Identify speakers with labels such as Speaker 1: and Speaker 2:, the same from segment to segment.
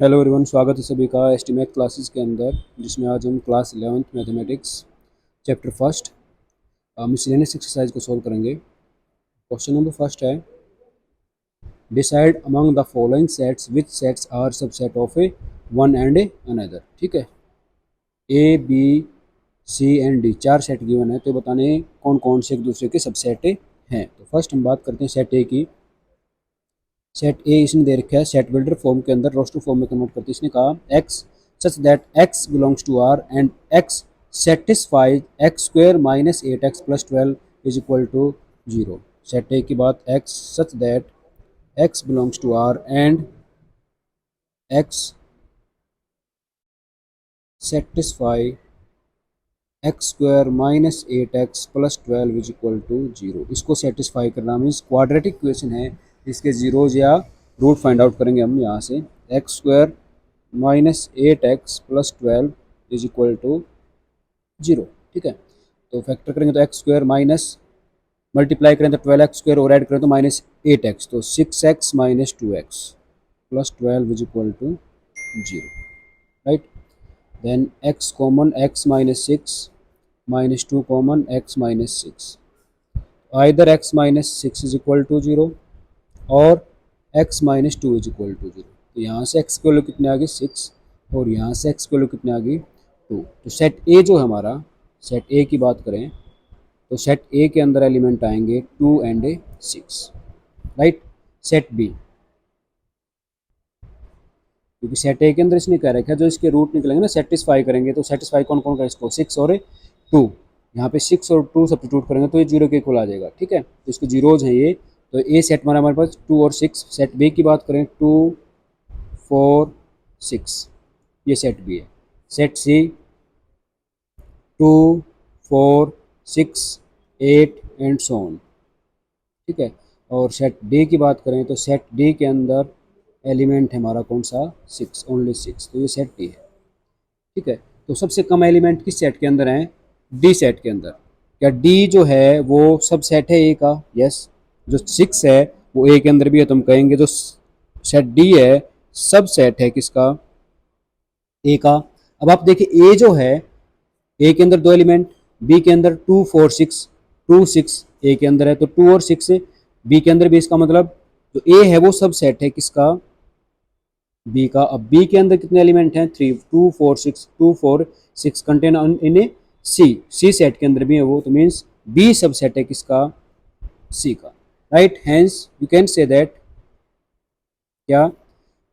Speaker 1: Hello everyone, स्वागत है सभी का एस्टीमेट क्लासेस के अंदर, जिसमें आज हम class 11th mathematics chapter first miscellaneous exercise को सॉल्व करेंगे। क्वेश्चन नंबर फर्स्ट है, decide among the following sets which sets are subset of a one and a another. ठीक है, A B C and D चार set given है, तो बताने कौन कौन से एक दूसरे के सबसेट हैं। तो फर्स्ट हम बात करते हैं सेट ए की। सेट ए इसने दे रखा है सेट बिल्डर फॉर्म के अंदर, रोस्टर फॉर्म में कन्वर्ट करते हैं। इसने कहा X such that X belongs to R and X satisfies X square minus 8x plus 12 is equal to 0। Set A की बात, X such that X belongs to R and X satisfy X square minus 8x plus 12 is equal to 0। इसको satisfy करना means quadratic equation है, इसके zeros या root find out करेंगे हम यहाँ से। X square minus 8x plus 12 is equal to 0। ठीक है, तो फैक्टर करेंगे तो एक्स स्क्वायर माइनस मल्टीप्लाई करें तो 12x स्क्वायर और ऐड करें तो माइनस 8x, तो 6x minus 2x plus 12 is equal to 0। Right, then x common, x minus 6 minus 2 common, x minus 6, either x minus 6 is equal to 0 और x minus 2 is equal to 0। तो यहाँ से x की value कितने आ गई 6 और यहाँ से x की वैल्यू कितने आ गई 2। तो सेट ए जो है हमारा, सेट ए की बात करें तो सेट ए के अंदर एलिमेंट आएंगे 2 एंड 6। राइट, सेट बी, क्योंकि सेट ए के अंदर इसने कह रखा है जो इसके रूट निकलेंगे ना सेटिस्फाई करेंगे, तो सेटिस्फाई कौन कौन का इसको 6 और 2। यहाँ पे 6 और 2 सब्स्टिट्यूट करेंगे तो ये 0 के इक्वल आ जाएगा। ठीक है, तो इसके जीरोज हैं ये, तो ए सेट हमारे पास 2 और 6। सेट बी की बात करें 2 4 6, ये सेट बी है। Set C 2 4 6 8 and so on. ठीक है, और सेट डी की बात करें तो सेट डी के अंदर एलिमेंट है हमारा कौन सा 6, ओनली 6, तो ये सेट डी है। ठीक है, तो सबसे कम एलिमेंट किस सेट के अंदर हैं, डी सेट के अंदर। क्या डी जो है वो सब सेट है ए का? यस। जो 6 है वो ए के अंदर भी है, तो हम कहेंगे जो सेट डी है सब सेट है किसका, ए का। अब आप देखिए ए जो है, ए के अंदर दो एलिमेंट, बी के अंदर 2 4 6, 2 6 ए के अंदर है तो 2 और 6 बी के अंदर भी, इसका मतलब जो ए है वो सब सेट है किसका, बी का। अब बी के अंदर कितने एलिमेंट हैं 3 2 4 6, 2 4 6 contain in A C set के अंदर भी है वो, तो मीन्स बी सब सेट है किसका, सी का। Right, hence you can say that क्या,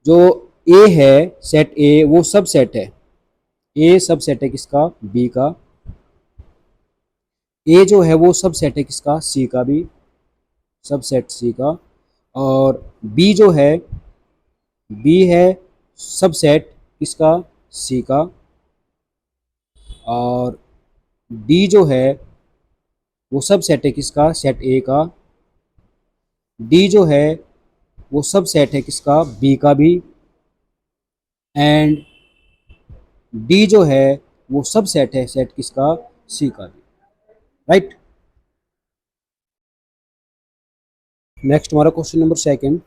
Speaker 1: जो ए है सेट ए वो सब सेट है, ए सब सेट है किसका, बी का। ए जो है वो सब सेट है किसका, सी का भी, सब सेट सी का। और बी जो है, बी है सब सेट किसका, सी का। और डी जो है वो सब सेट है किसका, सेट ए का। डी जो है वो सब सेट है किसका, बी का भी। एंड डी जो है वो सब सेट है सेट किसका, सी का भी। राइट, नेक्स्ट हमारा question number second,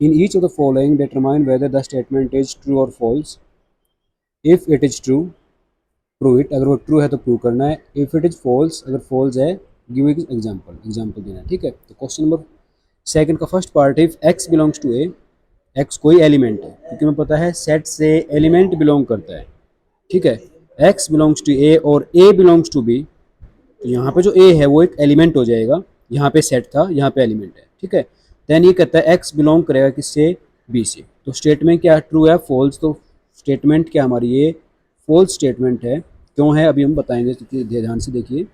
Speaker 1: in each of the following determine whether the statement is true और false. If it is true prove it, अगर वो ट्रू है तो प्रूव करना है। इफ इट इज फॉल्स, अगर फॉल्स है गिव एग्जाम्पल, एग्जाम्पल देना है। ठीक है, तो क्वेश्चन नंबर सेकंड का first part, if x belongs to A, x कोई एलिमेंट है, क्योंकि हमें पता है सेट से एलिमेंट बिलोंग करता है। ठीक है, एक्स बिलोंग्स टू ए और ए बिलोंग्स टू बी, तो यहाँ पे जो ए है वो एक एलिमेंट हो जाएगा, यहाँ पे सेट था यहाँ पे एलिमेंट है। ठीक है, देन ये कहता है एक्स बिलोंग करेगा किससे, बी से। तो स्टेटमेंट क्या, ट्रू है फॉल्स, तो स्टेटमेंट क्या हमारी ये फॉल्स स्टेटमेंट है। क्यों है अभी हम बताएंगे, तो ध्यान से देखिए।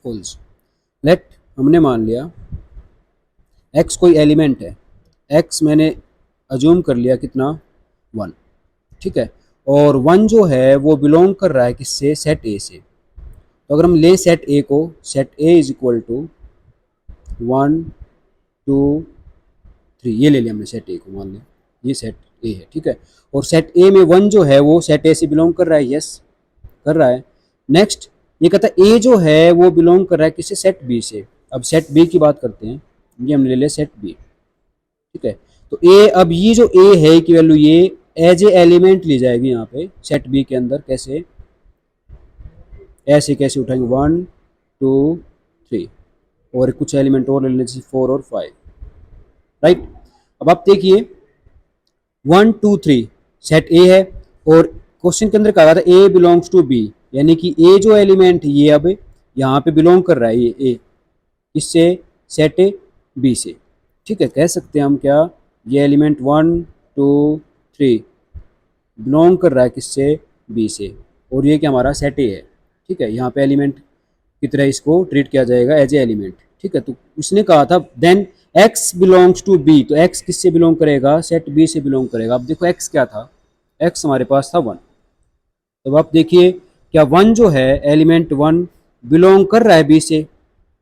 Speaker 1: फॉल्स, लेट हमने मान लिया एक्स कोई एलिमेंट है, एक्स मैंने अज्यूम कर लिया कितना 1। ठीक है, और 1 जो है वो बिलोंग कर रहा है किससे, सेट ए से। तो अगर हम ले सेट ए को, set A is equal to 1 2 3, ये ले लिया हमने सेट ए को, मान लिया ये सेट ए है। ठीक है, और सेट ए में 1 जो है वो सेट ए से बिलोंग कर रहा है, यस कर रहा है। नेक्स्ट ये कहता है ए जो है वो बिलोंग कर रहा है किससे, सेट बी से। अब सेट बी की बात करते हैं, ये हमने ले लिया सेट बी। ठीक है, तो ए, अब ये जो ए है की वैल्यू ये एज ए एलिमेंट ली जाएगी यहाँ पे सेट बी के अंदर। कैसे, ऐसे कैसे उठाएंगे, 1 2 3 और कुछ एलिमेंट और ले लेने, जैसे 4 और 5, राइट। अब आप देखिए 1 2 3 सेट ए है और क्वेश्चन के अंदर कहा था ए बिलोंग्स टू बी, यानी कि ए जो एलिमेंट ये अब यहाँ पे बिलोंग कर रहा है ये ए, इससे सेट ए बी से, ठीक है। कह सकते हैं हम क्या, ये एलिमेंट 1 2 3 बिलोंग कर रहा है किससे, बी से, और ये क्या हमारा सेट ए है, ठीक है। यहाँ पे एलिमेंट की तरह इसको ट्रीट किया जाएगा एज ए एलिमेंट, ठीक है। तो इसने कहा था then x belongs to b, तो x किससे बिलोंग करेगा, सेट b से बिलोंग करेगा। अब देखो x क्या था, x हमारे पास था 1, तो आप देखिए क्या 1 जो है एलिमेंट 1 बिलोंग कर रहा है b से,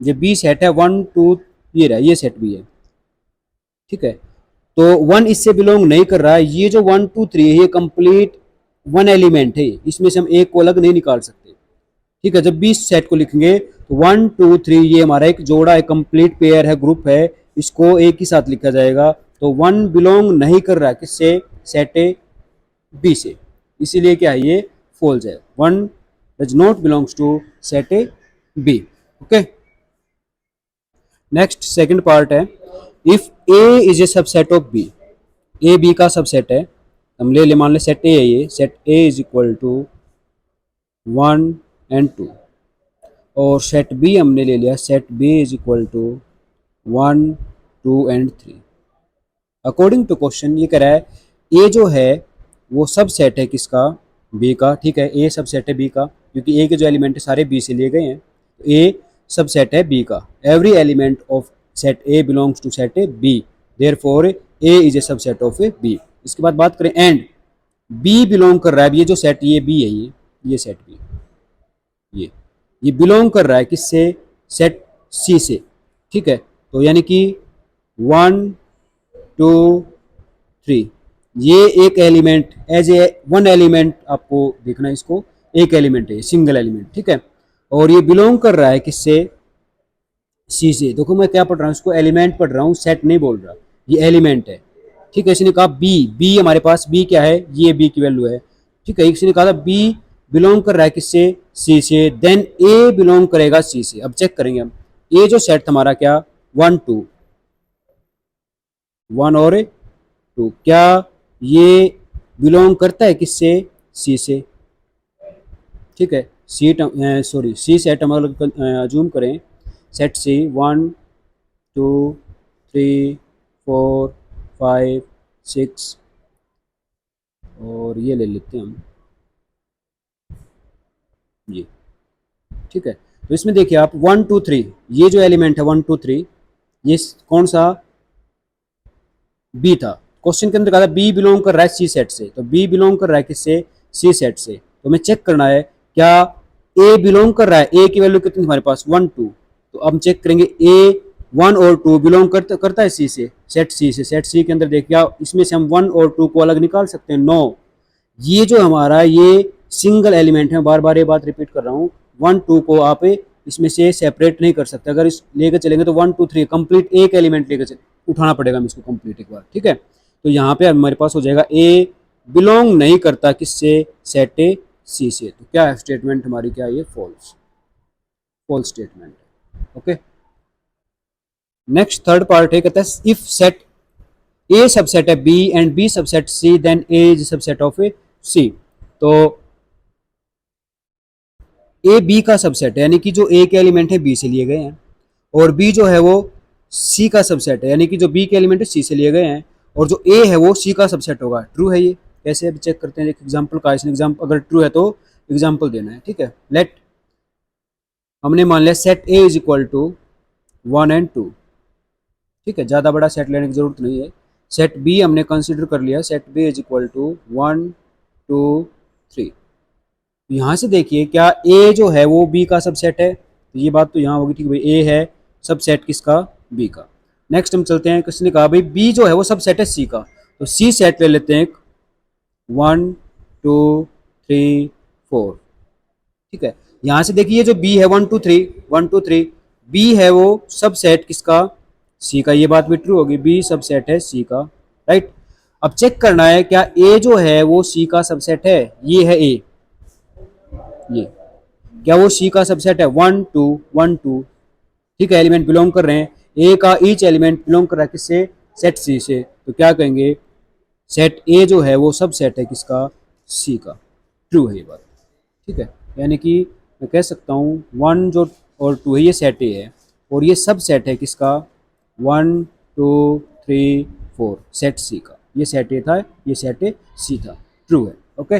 Speaker 1: जो b सेट है 1 2 ये रहा, ये सेट b है, ठीक है। तो 1 इससे बिलोंग नहीं कर रहा है, ये जो 1 2 3 है ये कंप्लीट 1 एलिमेंट है, इसमें से हम एक को अलग नहीं निकाल सकते, ठीक है। जब भी इस सेट को लिखेंगे तो 1 2 3 ये हमारा एक जोड़ा है, कंप्लीट पेयर है, ग्रुप है, इसको एक ही साथ लिखा जाएगा। तो 1 बिलोंग नहीं कर रहा है किससे, सेट ए बी से, इसीलिए क्या है ये फॉल्स है, 1 does not belongs to set A B. Okay, next second part है, if A is a subset of B, A B का सबसेट है, हम ले मान ले सेट ए है, ये set A is equal to 1 and 2, और सेट बी हमने ले लिया set B is equal to 1 2 and 3। According to question ये कह रहा है ए जो है वो सब सेट है किसका, बी का, ठीक है। ए सब सेट है बी का, क्योंकि ए के जो एलिमेंट है सारे बी से लिए गए हैं, तो ए सब सेट है बी का। Every element of set A belongs to set A B, therefore A is a subset of A B. इसके बाद बात करें एंड बी बिलोंग कर रहा है, ये जो सेट ये बी है, ये सेट बी, ये बिलोंग कर रहा है किससे, सेट सी से, ठीक है। तो यानी कि 1 2 3 ये एक एलिमेंट एज ए 1 एलिमेंट आपको देखना है, इसको एक एलिमेंट है, सिंगल एलिमेंट, ठीक है। और ये बिलोंग कर रहा है किससे, सी से। देखो मैं क्या पढ़ रहा हूँ, इसको एलिमेंट पढ़ रहा हूँ, सेट नहीं बोल रहा, ये एलिमेंट है, ठीक है। इसने कहा बी, बी हमारे पास बी क्या है, ये बी की वैल्यू है, ठीक है। इसने कहा था बी बिलोंग कर रहा है किससे, सी से, देन ए बिलोंग करेगा सी से। अब चेक करेंगे हम, ए जो सेट हमारा क्या 1 2 1 और 2, क्या ये बिलोंग करता है किससे, सी से, ठीक है। सी सेट हम अज्यूम करें, सेट सी 1 2 3 4 5 6 और ये ले लेते हैं हम ये, ठीक है। तो इसमें देखिए आप 1 2 3 ये जो एलिमेंट है 1 2 3 ये कौन सा, बी था। क्वेश्चन के अंदर कहा था बी बिलोंग कर रहा है सी सेट से, तो बी बिलोंग कर रहा है किससे, सी सेट से। तो हमें चेक करना है क्या ए बिलोंग कर रहा है, ए की वैल्यू कितनी हमारे पास 1 2, तो अब हम चेक करेंगे ए 1 और 2 बिलोंग करता है सी से, सेट सी से। सेट सी के अंदर देखिए इसमें से हम 1 और 2 को अलग निकाल सकते हैं, नो। ये जो हमारा ये सिंगल एलिमेंट है, बार बार ये बात रिपीट कर रहा हूँ, 1 2 को आप इसमें से सेपरेट नहीं कर सकते। अगर इस लेकर चलेंगे तो 1 2 3 कंप्लीट एक एलिमेंट लेकर उठाना पड़ेगा हमें इसको कंप्लीट एक बार, ठीक है। तो यहाँ पे हमारे पास हो जाएगा ए बिलोंग नहीं करता किससे, सेट ए सी से। तो क्या है स्टेटमेंट हमारी, क्या ये फॉल्स, फॉल्स स्टेटमेंट है। ओके, नेक्स्ट थर्ड पार्ट है, कहता है इफ सेट ए सबसेट है B and B subset C, then A is subset of A C. तो ए बी का सबसेट है, यानी कि जो ए के एलिमेंट है बी से लिए गए हैं, और बी जो है वो सी का सबसेट है, यानी कि जो बी के एलिमेंट है सी से लिए गए हैं, और जो ए है वो सी का सबसेट होगा। ट्रू है ये, कैसे अभी चेक करते हैं, एक एग्जांपल का, इसमें एग्जांपल अगर ट्रू है तो एग्जांपल देना है, ठीक है। लेट हमने मान लिया set A is equal to 1 and 2, ठीक है, ज़्यादा बड़ा सेट लेने की जरूरत नहीं है। सेट बी हमने कंसिडर कर लिया, set B is equal to 1 2 3। यहाँ से देखिए क्या ए जो है वो बी का सबसेट है, तो ये बात तो यहाँ होगी, ठीक है भाई, ए है सबसेट किसका, बी का। नेक्स्ट हम चलते हैं, किसने कहा भाई बी जो है वो सबसेट है सी का, तो सी सेट ले लेते हैं 1 2 3 4, ठीक है। यहाँ से देखिए जो बी है 1 2 3 बी है वो सबसेट किसका, सी का, ये बात भी ट्रू होगी, बी सबसेट है सी का, राइट। अब चेक करना है क्या ए जो है वो सी का सबसेट है, ये है ए, ये क्या वो सी का सबसेट है, 1 2 1 2, ठीक है, एलिमेंट बिलोंग कर रहे हैं, ए का ईच एलिमेंट बिलोंग कर रहा है किससे, सेट सी से, तो क्या कहेंगे सेट ए जो है वो सब सेट है किसका, सी का, ट्रू है ये बात, ठीक है। यानी कि मैं कह सकता हूँ 1 जो और 2 है ये सेट ए है, और ये सब सेट है किसका, 1 2 3 4 सेट सी का, ये सेट ए था, ये सेट ए सी था, ट्रू है, ओके।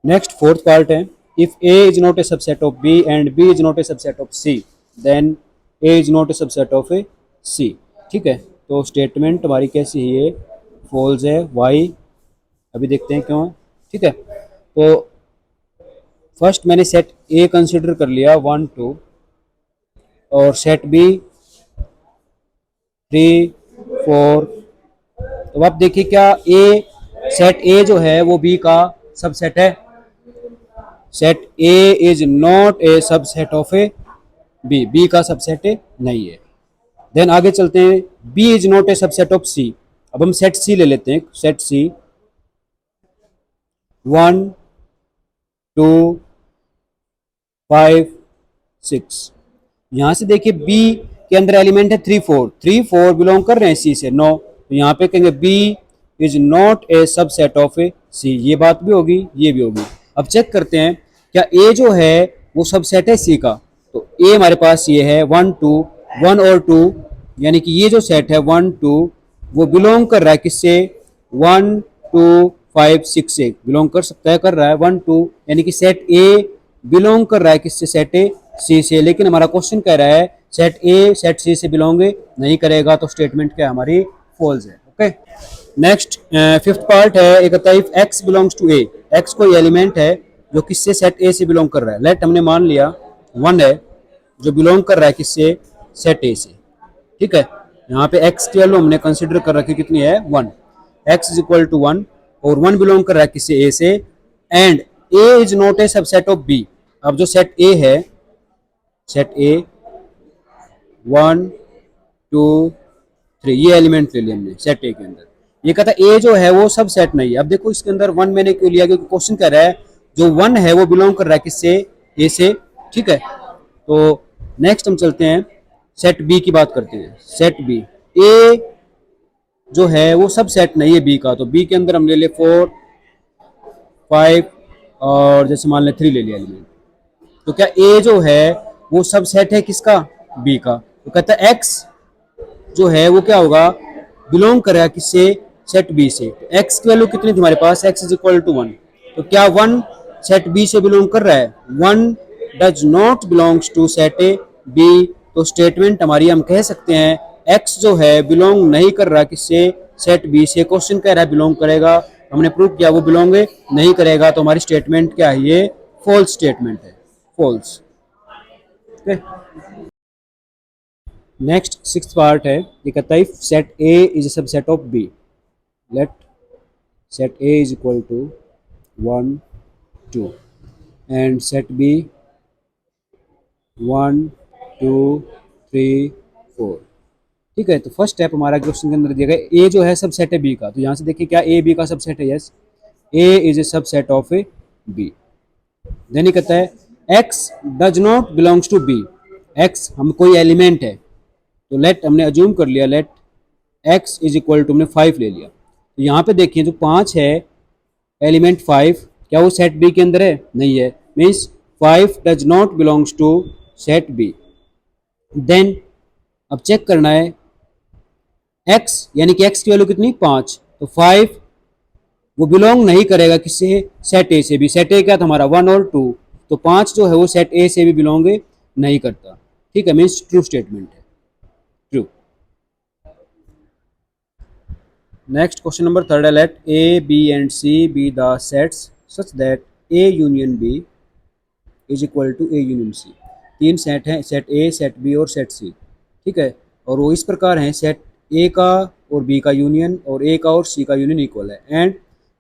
Speaker 1: नेक्स्ट फोर्थ पार्ट है, if A is not a subset of B and B is not a subset of C then A is not a subset of A C, ठीक है। तो statement हमारी कैसी है, ये false है, Y, अभी देखते हैं क्यों, ठीक है। तो फर्स्ट मैंने सेट ए कंसिडर कर लिया 1 2, और सेट बी 3 4, तो अब देखिए क्या ए, सेट ए जो है वो बी का सबसेट है, set A is not a subset of A B, B का सबसेट नहीं है। देन आगे चलते हैं, B is not a subset of C, अब हम सेट सी ले लेते हैं, सेट सी 1 2 5 6, यहां से देखिए बी के अंदर एलिमेंट है 3 4, 3 4 बिलोंग कर रहे हैं सी से, नो, तो यहाँ पे कहेंगे B is not a subset of A C, ये बात भी होगी, ये भी होगी। अब चेक करते हैं क्या ए जो है वो सबसेट है सी का, तो ए हमारे पास ये है 1 2 1 और 2, यानी कि ये जो सेट है 1 2 वो बिलोंग कर रहा है किससे, 1 2 5 6 से बिलोंग कर सकता है, कर रहा है 1 2, यानी कि सेट ए बिलोंग कर रहा है किससे, सेट ए सी से, लेकिन हमारा क्वेश्चन कह रहा है सेट ए सेट सी से बिलोंग नहीं करेगा, तो स्टेटमेंट क्या हमारी फॉल्स है, ओके। नेक्स्ट फिफ्थ पार्ट है, एक कहता है if x belongs to A, x कोई एलिमेंट है जो किससे, सेट ए से बिलोंग कर रहा है, लेट हमने मान लिया 1 है जो बिलोंग कर रहा है किससे, सेट ए से, ठीक है। यहाँ पे एक्स की वैल्यू हमने कंसिडर कर रखी कितनी है, 1, एक्स इज इक्वल टू 1, और 1 बिलोंग कर रहा है किससे, ए से, and A is not a subset of B, अब जो सेट ए है, सेट ए 1 2 3, ये एलिमेंट ले लिया हमने सेट ए के अंदर, ये कहता है ए जो है वो सब सेट नहीं है। अब देखो इसके अंदर 1 मैंने क्यों लिया, क्योंकि क्वेश्चन कह रहा है जो 1 है वो बिलोंग कर रहा है किससे, ए से, ठीक है। तो नेक्स्ट हम चलते हैं, सेट बी की बात करते हैं, सेट बी, ए जो है वो सब सेट नहीं है बी का, तो बी के अंदर हम ले लिए 4 5, और जैसे मान लें 3 ले लिया एलिमेंट, तो क्या ए जो है वो सब सेट है किसका, बी का, तो कहता है एक्स जो है वो क्या होगा, बिलोंग करेगा किससे, सेट बी से, तो एक्स की वैल्यू कितनी थी हमारे पास, एक्स इज इक्वल टू 1, तो क्या 1 सेट बी से बिलोंग कर रहा है, 1 does not belongs to set A B, तो स्टेटमेंट हमारी हम कह सकते हैं एक्स जो है बिलोंग नहीं कर रहा किससे, सेट बी से, क्वेश्चन कह रहा है बिलोंग करेगा, हमने प्रूव किया वो बिलोंग नहीं करेगा, तो हमारी स्टेटमेंट क्या है, ये फॉल्स स्टेटमेंट है, false, okay. Next sixth part है, ये कहता है set A is a subset of B, let set A is equal to 1 2 and set B 1 2 3 4, ठीक है। तो फर्स्ट स्टेप हमारा क्वेश्चन के अंदर दिया गया ए जो है सबसेट है बी का, तो यहाँ से देखिए क्या ए बी का सबसेट है, yes, A is a subset of A B. Then ये कहता है X does not belongs to B, X हम कोई एलिमेंट है, तो लेट हमने अज्यूम कर लिया, let X is equal to हमने 5 ले लिया, तो यहाँ पे देखिए जो 5 है एलिमेंट 5, क्या वो सेट बी के अंदर है, नहीं है, means 5 does not belongs to set B. Then अब चेक करना है एक्स, यानी कि एक्स की वैल्यू कितनी 5, तो 5 वो बिलोंग नहीं करेगा किससे, सेट ए से भी, सेट ए क्या था हमारा 1 और 2, तो 5 जो है वो सेट ए से भी बिलोंग नहीं करता, ठीक है, मीन्स ट्रू स्टेटमेंट है, true. Next question number third है, let A B and C be the sets such that A union B is equal to A union C, 3 set हैं, सेट ए सेट बी और set C, ठीक है, और वो इस प्रकार हैं, सेट ए का और बी का यूनियन, और ए का और सी का यूनियन इक्वल है, and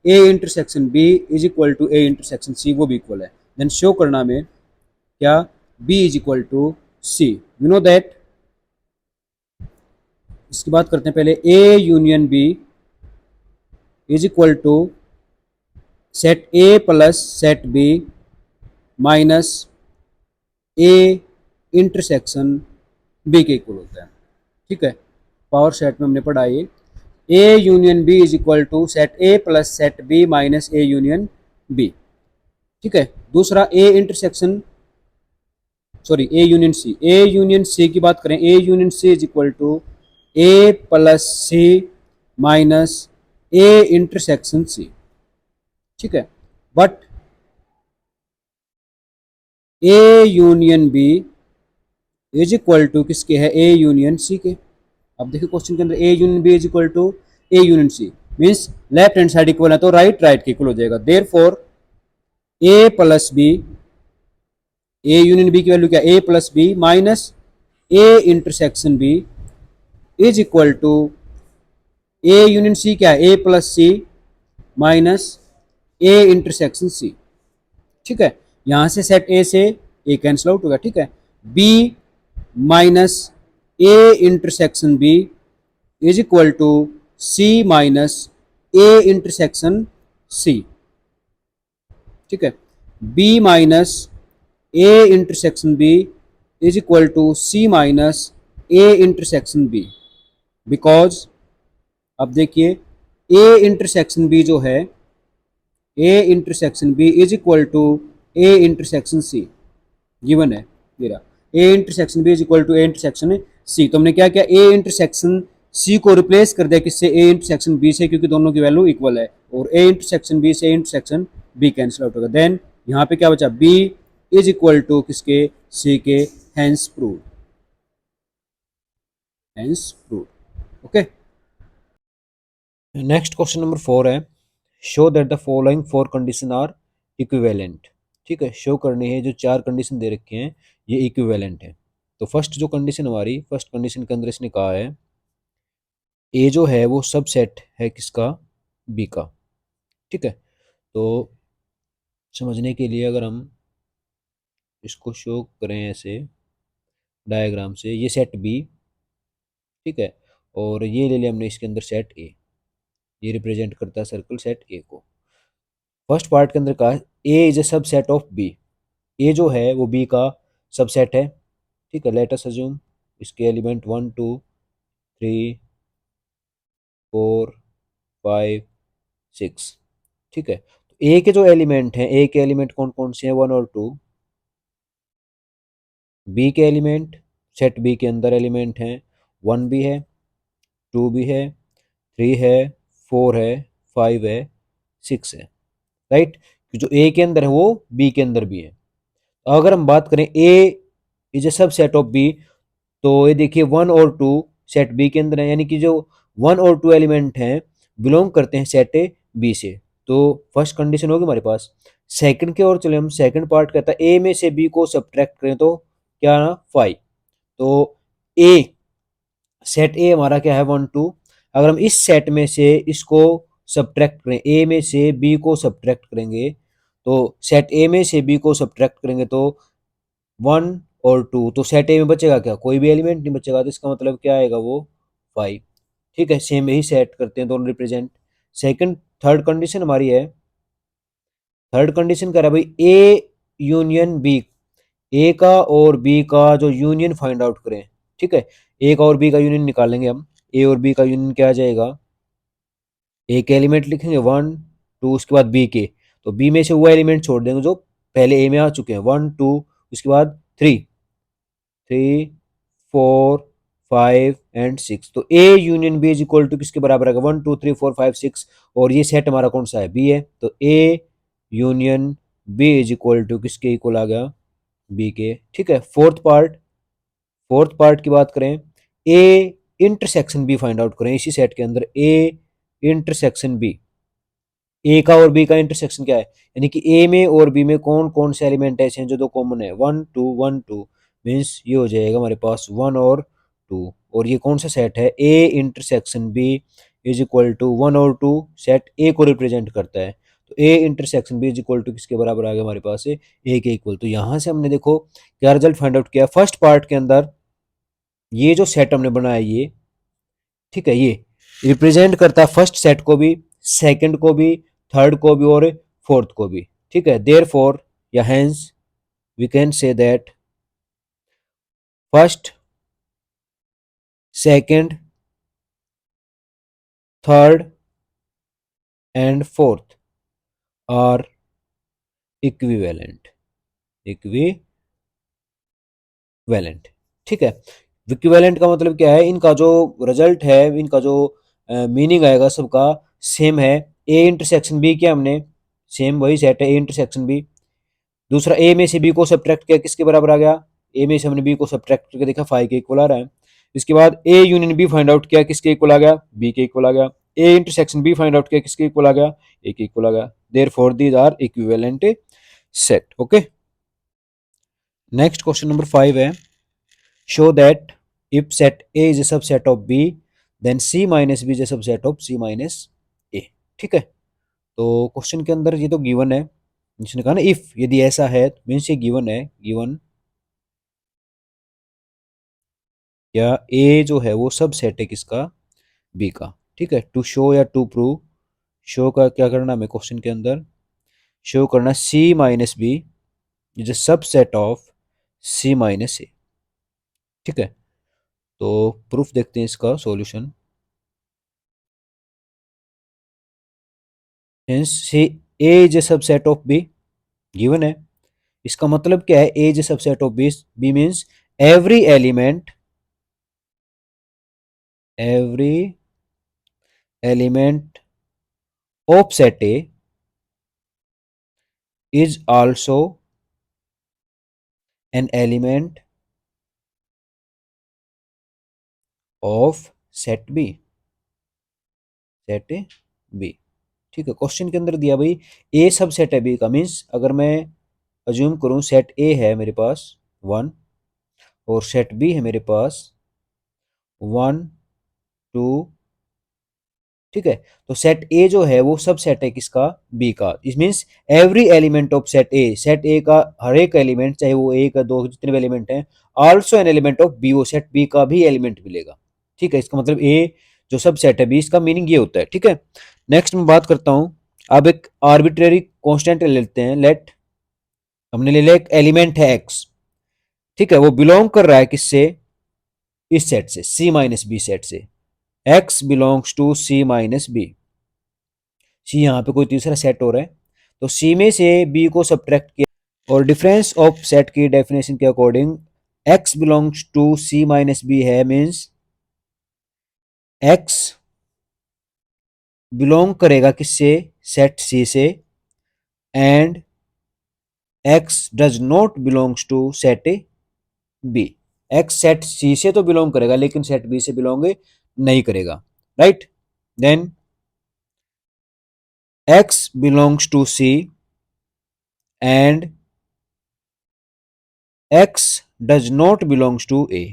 Speaker 1: A intersection B is equal to A intersection C, वो भी इक्वल है। देन शो करना में क्या, B is equal to C, you know that इसकी बात करते हैं पहले। A union B is equal to set A plus set B minus A intersection B के इक्वल होता है। ठीक है, पावर सेट में हमने पढ़ा ये A union B is equal to set A plus set B minus A union B. ठीक है, दूसरा A intersection sorry A union C की बात करें। A union C is equal to A plus C minus A intersection C. ठीक है, but A union B is equal to किसके है, ए यूनियन सी के। अब देखिए क्वेश्चन के अंदर A union B is equal to A union C means left hand side equal है तो राइट राइट के इक्वल हो जाएगा। Therefore A plus B, A union B की वैल्यू क्या, A plus B minus A intersection B is equal to A union C क्या है, A plus C minus A intersection C. ठीक है, यहां से सेट ए से ए कैंसिल आउट होगा। ठीक है, B minus A intersection B is equal to C minus A intersection C. ठीक है, B minus A intersection B is equal to C minus A intersection B because अब देखिए ए इंटरसेक्शन बी जो है, A intersection B is equal to A intersection C given है मेरा। A intersection B is equal to A intersection C, तो हमने क्या किया, ए इंटरसेक्शन सी को रिप्लेस कर दिया किससे, ए इंटरसेक्शन बी से, क्योंकि दोनों की वैल्यू इक्वल है और ए इंटरसेक्शन बी से A intersection B cancel out होगा। देन यहाँ पे क्या बचा, बी इज इक्वल टू किसके, सी के, hence prove, hence prove. Okay, next question number 4 है, show that the following 4 condition are equivalent. ठीक है, शो करनी है जो 4 कंडीशन दे रखे हैं ये इक्विवेलेंट है। तो फर्स्ट जो कंडीशन हमारी, फर्स्ट कंडीशन के अंदर इसने कहा है ए जो है वो सबसेट है किसका, बी का। ठीक है, तो समझने के लिए अगर हम इसको शो करें ऐसे डायग्राम से, ये सेट बी, ठीक है, और ये ले लिया हमने इसके अंदर सेट ए, ये रिप्रेजेंट करता है सर्कल सेट ए को। फर्स्ट पार्ट के अंदर कहा A is a subset of B, A जो है वो बी का सबसेट है। ठीक है, लेट अस अज्यूम इसके एलिमेंट 1 2 3 4 5 6। ठीक है, तो ए के जो एलिमेंट हैं, ए के एलिमेंट कौन कौन से हैं, 1 और 2। बी के एलिमेंट सेट बी के अंदर एलिमेंट हैं, 1 भी है, 2 भी है, 3 है, 4 है, 5 है, 6 है। राइट, जो ए के अंदर है वो बी के अंदर भी है। अगर हम बात करें ए is a subset of B, तो ये देखिए 1 और 2 सेट बी के अंदर है, यानी कि जो 1 और 2 एलिमेंट हैं बिलोंग करते हैं सेट ए बी से। तो फर्स्ट कंडीशन होगी हमारे पास। सेकंड के और चले हम, सेकंड पार्ट कहता है ए में से बी को सब्ट्रैक्ट करें तो क्या ना 5। तो ए सेट ए हमारा क्या है 1 2, अगर हम इस सेट में से इसको सब्ट्रैक्ट करें, ए में से बी को सब्ट्रैक्ट करेंगे, तो सेट ए में से बी को सब्ट्रैक्ट करेंगे तो 1 और 2, तो सेट ए में बचेगा क्या, कोई भी एलिमेंट नहीं बचेगा, तो इसका मतलब क्या आएगा वो 5। ठीक है, सेम ही सेट करते हैं दोनों रिप्रेजेंट। सेकंड थर्ड कंडीशन हमारी है, थर्ड कंडीशन कह रहा है भाई ए यूनियन बी, ए का और बी का जो यूनियन फाइंड आउट करें। ठीक है, ए का और बी का यूनियन निकालेंगे हम, ए और बी का यूनियन क्या आ जाएगा, ए के एलिमेंट लिखेंगे 1 2, उसके बाद बी के, तो बी में से वो एलिमेंट छोड़ देंगे जो पहले ए में आ चुके हैं, 1 2, उसके बाद 3 3 4 5 एंड 6। तो A union B is equal to किसके बराबर आएगा, 1 2 3 4 5 6, और ये सेट हमारा कौन सा है, बी है, तो A union B is equal to किसके इक्वल आ गया, बी के। ठीक है, फोर्थ पार्ट, फोर्थ पार्ट की बात करें, A intersection B find out करें इसी सेट के अंदर, ए इंटरसेक्शन बी, ए का और बी का इंटरसेक्शन क्या है, यानी कि ए में और बी में कौन कौन से एलिमेंट ऐसे हैं जो दो कॉमन है, 1 2 1 2, मीन्स ये हो जाएगा हमारे पास 1 और 2, और ये कौन सा सेट है, A intersection B is equal to 1 और 2, सेट ए को रिप्रेजेंट करता है। तो A intersection B is equal to किसके बराबर आ गया हमारे पास, ए के इक्वल। तो यहाँ से हमने देखो क्या रिजल्ट फाइंड आउट किया, फर्स्ट पार्ट के अंदर ये जो सेट हमने बनाया ठीक है, ये रिप्रेजेंट करता है फर्स्ट सेट को भी, सेकंड को भी, थर्ड को भी और फोर्थ को भी। ठीक है, देयर फॉर या hence we can say that first, second, third and fourth are equivalent, equivalent. ठीक है, इक्विवेलेंट का मतलब क्या है, इनका जो रिजल्ट है, इनका जो मीनिंग आएगा सबका सेम है। ए इंटरसेक्शन बी किया हमने, सेम वही सेट है ए इंटरसेक्शन बी। दूसरा, ए में से बी को सब्ट्रैक्ट किया, किसके बराबर आ गया, ए में से हमने बी को सब्ट्रैक्ट करके देखा 5 के इक्वल आ रहा है। इसके बाद A union B find out किया, किसके इक्वल आ गया, बी के इक्वल आ गया। A intersection B find out किया, किसके इक्वल आ गया, ए के इक्वल आ गया। Therefore these are equivalent set. Okay, next question number 5 है, show that if set A is a subset of b then c minus b is a subset of c minus a। ठीक है, तो question के अंदर ये तो given है, जिसने कहा ना इफ, यदि ऐसा है मीन्स ये गिवन है, गिवन या ए जो है वो सब सेट है किसका, बी का। ठीक है, टू शो या टू प्रूव, शो का क्या करना हमें क्वेश्चन के अंदर, शो करना C minus B is a subset of C minus A. ठीक है, तो प्रूफ देखते हैं इसका solution. Hence C A is a subset of B, given है। इसका मतलब क्या है, A is a subset of B, B means every element, every element of set A is also an element of set B, set B. ठीक है, question के अंदर दिया भाई ए सब सेट है बी का, मीन्स अगर मैं अज्यूम करूं सेट ए है मेरे पास 1 और सेट बी है मेरे पास 1 2। ठीक है, तो सेट ए जो है वो सब सेट है किसका, बी का। It means every element of set A, set ए का हर एक एलिमेंट, चाहे वो एक दो जितने भी एलिमेंट हैं, also an element of B, वो सेट बी का भी एलिमेंट मिलेगा। ठीक है, इसका मतलब ए जो सब सेट है बी, इसका मीनिंग ये होता है। ठीक है, नेक्स्ट मैं बात करता हूं, अब एक आर्बिट्रेरी कॉन्स्टेंट ले लेते हैं, लेट, हमने ले लिया एक एलिमेंट है एक्स। ठीक है, वो बिलोंग कर रहा है किससे, इस सेट से, सी माइनस बी सेट से। X belongs to C minus B, C यहाँ पे कोई तीसरा सेट हो रहा है, तो सी में से बी को सब्ट्रैक्ट किया, और डिफरेंस ऑफ सेट की डेफिनेशन के according x belongs to C minus B है, मीन्स एक्स बिलोंग करेगा किससे, सेट सी से, and x does not belongs to set B. X set C से तो बिलोंग करेगा लेकिन सेट बी से बिलोंग नहीं करेगा, right. Then x belongs to C and x does not belongs to A.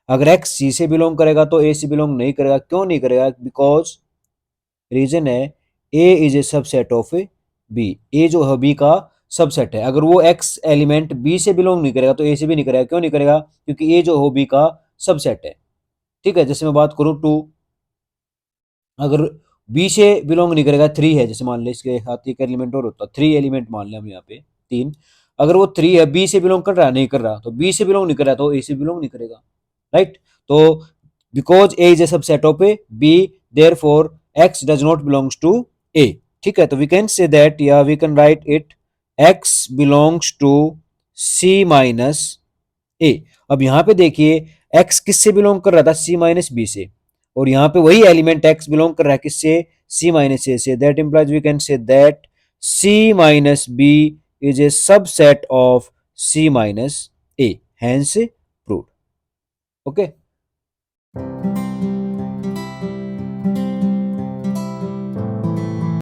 Speaker 1: अगर एक्स सी से बिलोंग करेगा तो ए से बिलोंग नहीं करेगा, क्यों नहीं करेगा, बिकॉज रीजन है A is a subset of B, A जो है बी का सबसेट है। अगर वो एक्स एलिमेंट बी से बिलोंग नहीं करेगा तो ए से भी नहीं करेगा, क्यों नहीं करेगा, क्योंकि ए जो हो बी का सबसेट है। ठीक है, जैसे मैं बात करूं टू, अगर बी से बिलोंग नहीं करेगा, थ्री है जैसे मान ले, इसके साथ एक एलिमेंट और होता, थ्री एलिमेंट मान ले हम यहाँ पे, तीन, अगर वो थ्री है, बी से बिलोंग कर रहा है, नहीं कर रहा, तो बी से बिलोंग नहीं कर रहा तो ए से बिलोंग नहीं करेगा, राइट। तो because A is a subset of A B, therefore x does not belongs to A. ठीक है, तो वी कैन से दैट, या we can write it, x belongs to C minus A. अब यहां पे देखिए एक्स किससे बिलोंग कर रहा था, सी माइनस बी से, और यहां पे वही एलिमेंट एक्स बिलोंग कर रहा है किससे, सी माइनस ए से। That implies we can say that C minus B is a subset of C minus A, hence proved. Okay.